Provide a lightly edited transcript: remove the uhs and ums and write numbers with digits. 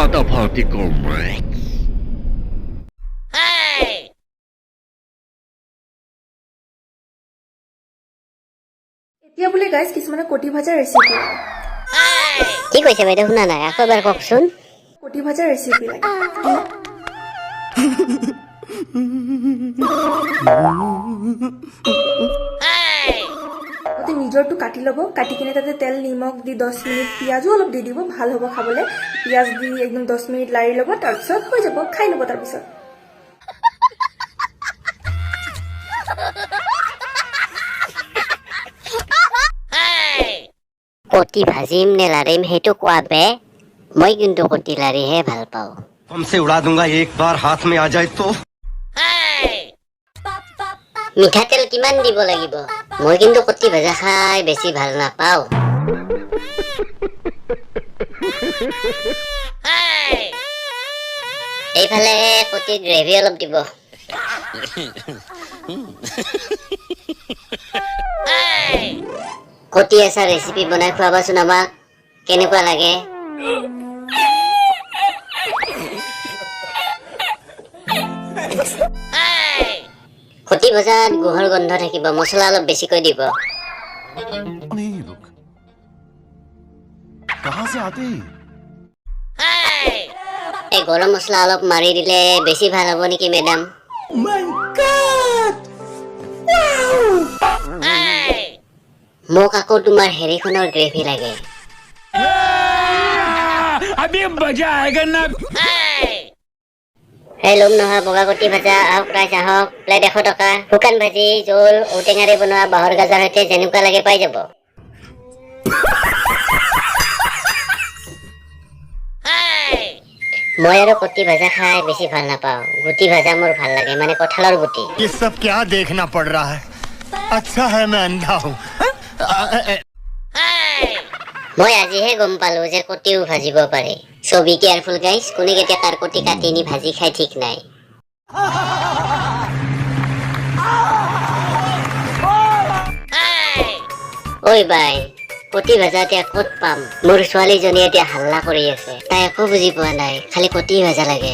Motherfucker, Max. এতিয়া বুলে guys কিছুমানে কটি ভাজা ৰেচিপি কি কৈছে বাইদেউ শুনা নাই আকৌ এবাৰ কওকচোন কটি ভাজা ৰেচিপি লাগে নিজৰটো কাটি ল'ব কাটি কিনে তাতে তেল নিমখ দি 10 মিনিট পিয়াজো অলপ দি দিব ভাল হ'ব খাবলে পিয়াজ দি একদম 10 মিনিট লাৰি ল'ব তাৰ পিছত হৈ যাব খাই ল'ব তাৰ পিছত কটি ভাজিম নে লাৰিম হেতু কোৱা বে মই কিন্তু কটি লাৰিহে ভাল পাওঁ हमसे उड़ा दूंगा एक बार हाथ में आ जाए तो মিঠাতেল কিমান দিব লাগিব মই কিন্তু কটি ভাজা খাই বেছি ভাল নাপাওঁ এইফালে কটি গ্ৰেভি অলপ দিব কটি এসা ৰেচিপি বনাই খুৱাবাচোন আমাক কেনেকুৱা লাগে কটি ভজাত গুহৰ গন্ধ থাকিব মছলা অলপ বেছিকৈ দিব नहीं लोग कहां से आते हैं এই গৰম মছলা অলপ মাৰি দিলে বেছি ভাল হ'ব নেকি মেডাম মোক আকৌ তোমাৰ হেৰিখনৰ গ্ৰেভি লাগে अभी मजा आएगा ना এই লম নহয় বগা কটি ভাজা আহক প্ৰাইচ আহক প্লেট 100 টকা শুকান ভাজি জোল ঔটেঙাৰে বনোৱা বাহৰ গাজাৰ সৈতে যেনেকুৱা লাগে পাই যাব মই আৰু কটি ভাজা খাই বেছি ভাল নাপাওঁ গুটি ভাজা মোৰ ভাল লাগে মানে কঁঠালৰ গুটি ये सब क्या देखना पड़ रहा है अच्छा है मैं अंधा हूँ মই আজিহে গম পালো যে কটিও ভাজিব পাৰে সো বি কেয়াৰফুল গাইস কোনে কেতিয়া কাৰ কটি কাটি নি ভাজি খাই ঠিক নাই ঐ বাই কটি ভাজা এতিয়া ক'ত পাম মোৰ ছোৱালীজনী এতিয়া হাল্লা কৰি আছে তাই একো বুজি পোৱা নাই খালি কটি ভাজা লাগে